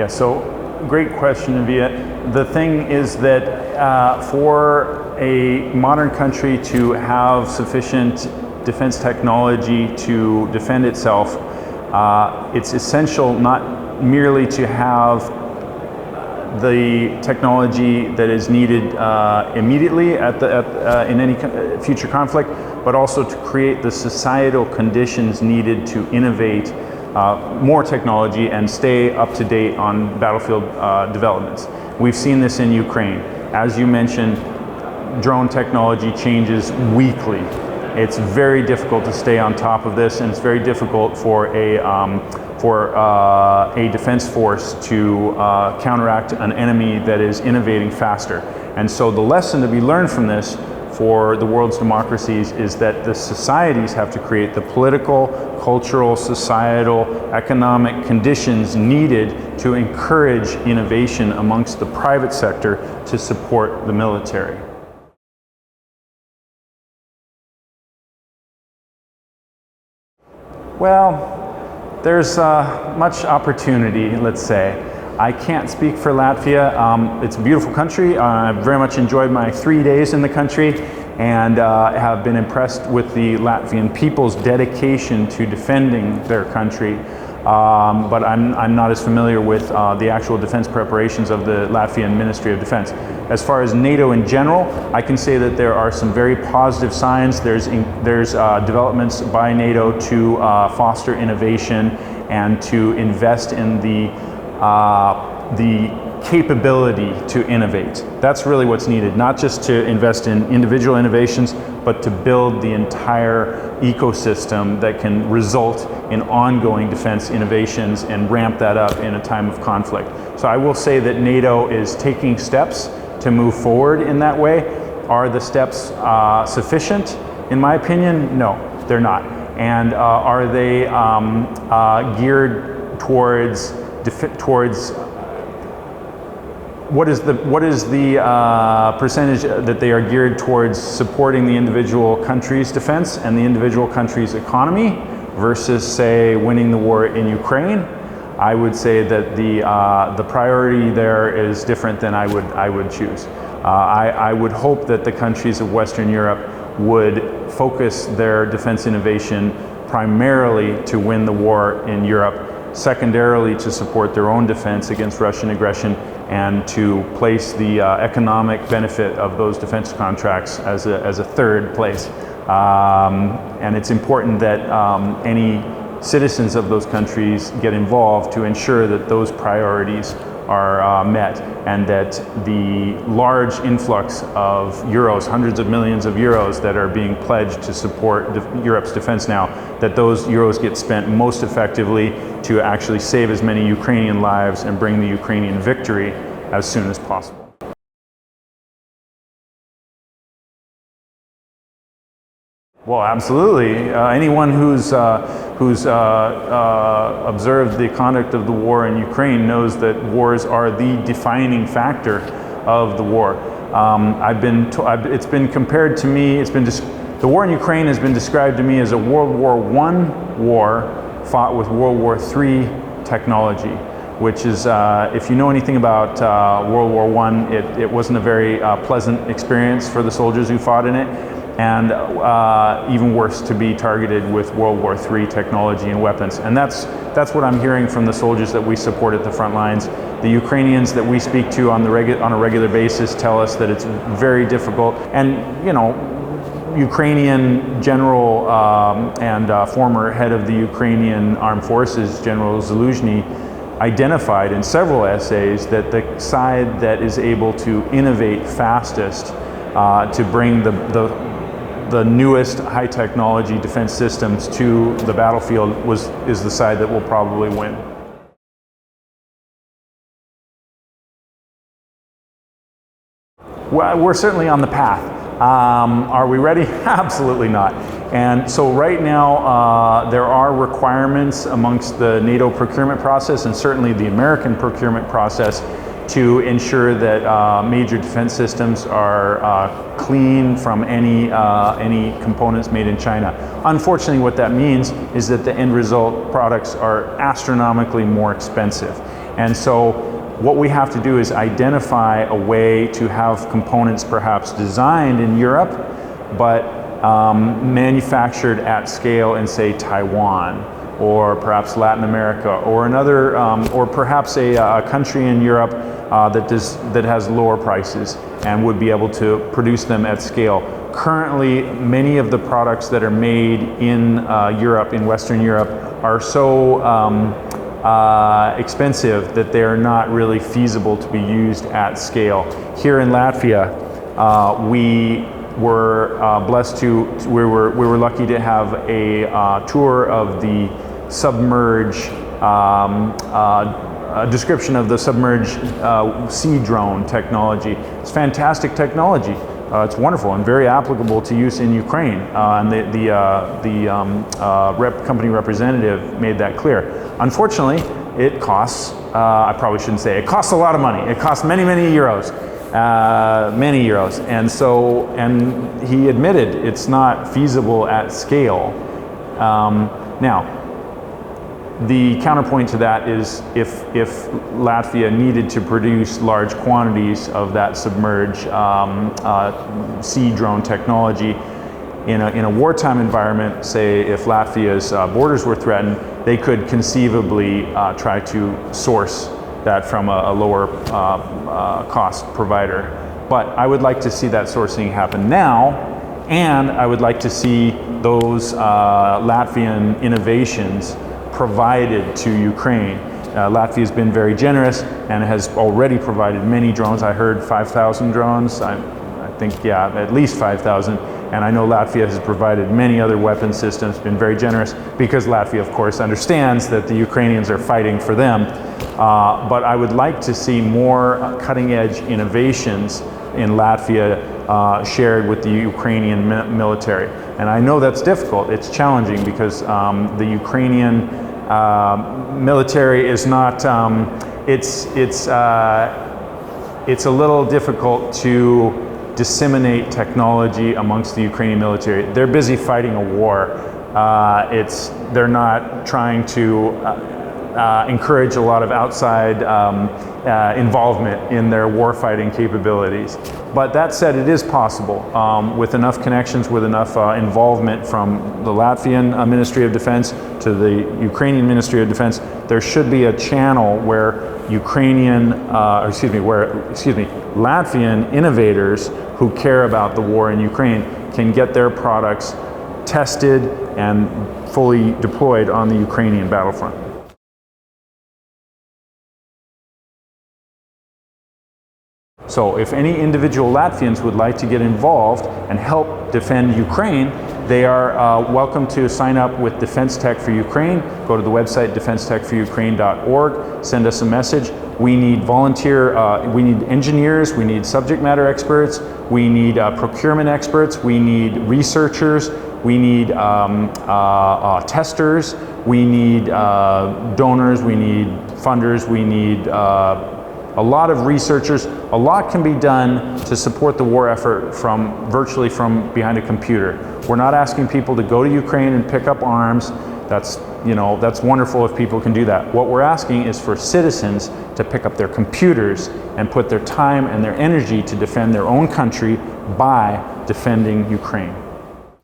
Yeah, so great question, Avia. The thing is that for a modern country to have sufficient defense technology to defend itself, it's essential not merely to have the technology that is needed immediately in any future conflict, but also to create the societal conditions needed to innovate more technology and stay up to date on battlefield developments. We've seen this in Ukraine. As you mentioned, drone technology changes weekly. It's very difficult to stay on top of this, and it's very difficult for a defense force to counteract an enemy that is innovating faster. And so the lesson to be learned from this for the world's democracies is that the societies have to create the political, cultural, societal, economic conditions needed to encourage innovation amongst the private sector to support the military. Well, there's much opportunity, let's say. I can't speak for Latvia. It's a beautiful country. I very much enjoyed my 3 days in the country and have been impressed with the Latvian people's dedication to defending their country. But I'm not as familiar with the actual defense preparations of the Latvian Ministry of Defense. As far as NATO in general, I can say that there are some very positive signs. There's developments by NATO to foster innovation and to invest in the capability to innovate. That's really what's needed, not just to invest in individual innovations, but to build the entire ecosystem that can result in ongoing defense innovations and ramp that up in a time of conflict. So I will say that NATO is taking steps to move forward in that way. Are the steps sufficient? In my opinion, no, they're not. And are they geared towards what is the percentage that they are geared towards supporting the individual country's defense and the individual country's economy versus, say, winning the war in Ukraine? I would say that the priority there is different than I would choose. I would hope that the countries of Western Europe would focus their defense innovation primarily to win the war in Europe, secondarily to support their own defense against Russian aggression, and to place the economic benefit of those defense contracts as a third place. And it's important that any citizens of those countries get involved to ensure that those priorities are met, and that the large influx of euros, hundreds of millions of euros that are being pledged to support Europe's defense now, that those euros get spent most effectively to actually save as many Ukrainian lives and bring the Ukrainian victory as soon as possible. Well, absolutely. Anyone who's observed the conduct of the war in Ukraine knows that wars are the defining factor of the war. It's been compared to me. The war in Ukraine has been described to me as a World War I war fought with World War III technology, which is, if you know anything about World War I, it wasn't a very pleasant experience for the soldiers who fought in it. And even worse, to be targeted with World War III technology and weapons. And that's what I'm hearing from the soldiers that we support at the front lines. The Ukrainians that we speak to on a regular basis tell us that it's very difficult. And, you know, Ukrainian general and former head of the Ukrainian Armed Forces, General Zaluzhny, identified in several essays that the side that is able to innovate fastest to bring the newest high technology defense systems to the battlefield is the side that will probably win. Well, we're certainly on the path. Are we ready? Absolutely not. And so right now there are requirements amongst the NATO procurement process and certainly the American procurement process to ensure that major defense systems are clean from any components made in China. Unfortunately, what that means is that the end result products are astronomically more expensive. And so what we have to do is identify a way to have components perhaps designed in Europe, but manufactured at scale in, say, Taiwan, or perhaps Latin America, or another, or perhaps a country in Europe that has lower prices and would be able to produce them at scale. Currently, many of the products that are made in Europe, in Western Europe, are so expensive that they are not really feasible to be used at scale. Here in Latvia, we were blessed to, we were lucky to have a tour of the submerged, a description of the submerged sea drone technology. It's fantastic technology. It's wonderful and very applicable to use in Ukraine. And the company representative made that clear. Unfortunately, it costs, I probably shouldn't say, it costs a lot of money. It costs many, many euros. And he admitted it's not feasible at scale. Now, the counterpoint to that is if Latvia needed to produce large quantities of that submerged sea drone technology in a wartime environment, say if Latvia's borders were threatened, they could conceivably try to source that from a lower cost provider. But I would like to see that sourcing happen now, and I would like to see those Latvian innovations provided to Ukraine. Latvia has been very generous and has already provided many drones. I heard 5,000 drones. I think, yeah, at least 5,000. And I know Latvia has provided many other weapon systems, been very generous, because Latvia, of course, understands that the Ukrainians are fighting for them. But I would like to see more cutting-edge innovations in Latvia shared with the Ukrainian military. And I know that's difficult. It's challenging because the Ukrainian military is not, it's a little difficult to disseminate technology amongst the Ukrainian military. They're busy fighting a war. They're not trying to encourage a lot of outside involvement in their warfighting capabilities. But that said, it is possible with enough connections, with enough involvement from the Latvian Ministry of Defense to the Ukrainian Ministry of Defense. There should be a channel where Latvian innovators who care about the war in Ukraine can get their products tested and fully deployed on the Ukrainian battlefront. So if any individual Latvians would like to get involved and help defend Ukraine, they are welcome to sign up with Defense Tech for Ukraine. Go to the website defensetechforukraine.org, send us a message. We need we need engineers, we need subject matter experts, we need procurement experts, we need researchers, we need testers, we need donors, we need funders, we need a lot of researchers. A lot can be done to support the war effort virtually from behind a computer. We're not asking people to go to Ukraine and pick up arms. That's wonderful if people can do that. What we're asking is for citizens to pick up their computers and put their time and their energy to defend their own country by defending Ukraine.